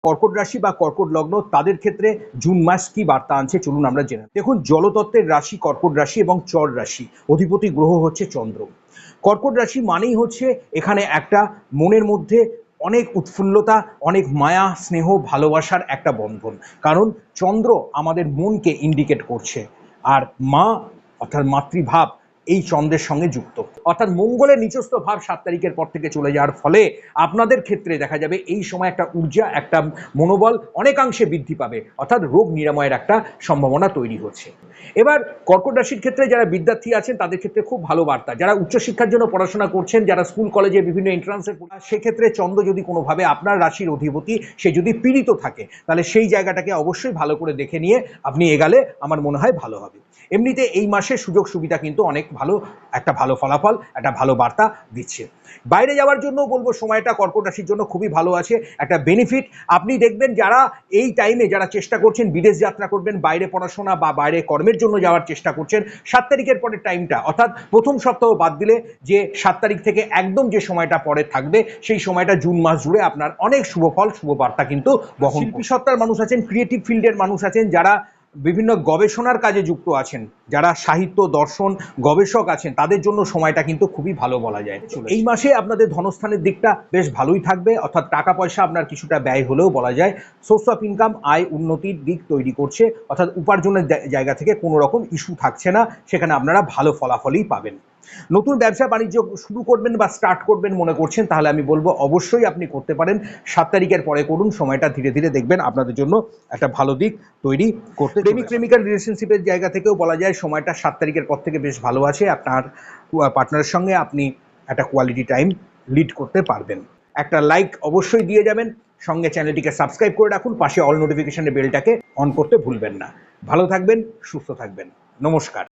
কর্কট রাশি বা কর্কট লগ্ন তাদের ক্ষেত্রে জুন মাস কি বার্তা আনছে চলুন আমরা জেনে। দেখুন, জলতত্ত্বের রাশি কর্কট রাশি এবং চর রাশি, অধিপতি গ্রহ হচ্ছে চন্দ্র। কর্কট রাশি মানেই হচ্ছে এখানে একটা মনের মধ্যে অনেক উৎফুল্লতা, অনেক মায়া, স্নেহ, ভালোবাসার একটা বন্ধন। কারণ চন্দ্র আমাদের মনকে ইন্ডিকেট করছে, আর মা অর্থাৎ মাতৃভাব এই চন্দ্রের সঙ্গে যুক্ত। অর্থাৎ মঙ্গলের নিচস্থ ভাব 7 তারিখের পর থেকে চলে যাওয়ার ফলে আপনাদের ক্ষেত্রে দেখা যাবে এই সময় একটা ঊর্জা, একটা মনোবল অনেকাংশে বৃদ্ধি পাবে, অর্থাৎ রোগ নিরাময়ের একটা সম্ভাবনা তৈরি হচ্ছে। এবার কর্কট রাশির ক্ষেত্রে যারা বিদ্যার্থী আছেন তাদের ক্ষেত্রে খুব ভালো বার্তা। যারা উচ্চশিক্ষার জন্য পড়াশোনা করছেন, যারা স্কুল কলেজে বিভিন্ন এন্ট্রান্সের, সেক্ষেত্রে চন্দ্র যদি কোনোভাবে আপনার রাশির অধিপতি সে যদি পীড়িত থাকে, তাহলে সেই জায়গাটাকে অবশ্যই ভালো করে দেখে নিয়ে আপনি এগালে আমার মনে হয় ভালো হবে। এমনিতে এই মাসে সুযোগ সুবিধা কিন্তু অনেক ভালো, একটা ভালো ফলাফল, একটা ভালো বার্তা দিচ্ছে। বাইরে যাওয়ার জন্য বলবো সময়টা কর্কট রাশির জন্য খুবই ভালো আছে, একটা বেনিফিট। আপনি দেখবেন যারা এই টাইমে যারা চেষ্টা করছেন বিদেশ যাত্রা করবেন, বাইরে পড়াশোনা বা বাইরে কর্মের জন্য যাওয়ার চেষ্টা করছেন, 7 তারিখের পরের টাইমটা অর্থাৎ প্রথম সপ্তাহ বাদ দিলে যে 7 তারিখ থেকে একদম যে সময়টা পরে থাকবে, সেই সময়টা জুন মাস জুড়ে আপনার অনেক শুভ ফল, শুভ বার্তা কিন্তু বহন। শিল্পী সত্তার মানুষ আছেন, ক্রিয়েটিভ ফিল্ডের মানুষ আছেন, যারা বিভিন্ন গবেষণার কাজে যুক্ত আছেন, যারা সাহিত্য, দর্শন, গবেষক আছেন, তাদের জন্য সময়টা কিন্তু খুবই ভালো বলা যায়। এই মাসে আপনাদের ধনস্থানের দিকটা বেশ ভালোই থাকবে, অর্থাৎ টাকা পয়সা আপনার কিছুটা ব্যয় হলেও বলা যায়। সোর্স অফ ইনকাম, আয় উন্নতির দিক তৈরি করছে, অর্থাৎ উপার্জনের জায়গা থেকে কোনো রকম ইস্যু থাকছে না, সেখানে আপনারা ভালো ফলাফলই পাবেন। নতুন ব্যবসা বাণিজ্য শুরু করবেন বা স্টার্ট করবেন মনে করছেন, তাহলে আমি বলবো অবশ্যই আপনি করতে পারেন। 7 তারিখের পরে করুন, সময়টা ধীরে ধীরে দেখবেন আপনাদের জন্য একটা ভালো দিক তৈরি করতে। প্রেমিক প্রেমিকার রিলেশনশিপের জায়গা থেকেও বলা যায় সময়টা 7 তারিখের পর থেকে বেশ ভালো আছে। আপনার পার্টনারের সঙ্গে আপনি একটা কোয়ালিটি টাইম লিড করতে পারবেন। একটা লাইক অবশ্যই দিয়ে যাবেন, সঙ্গে চ্যানেলটিকে সাবস্ক্রাইব করে রাখুন, পাশে অল নোটিফিকেশনের বেলটাকে অন করতে ভুলবেন না। ভালো থাকবেন, সুস্থ থাকবেন, নমস্কার।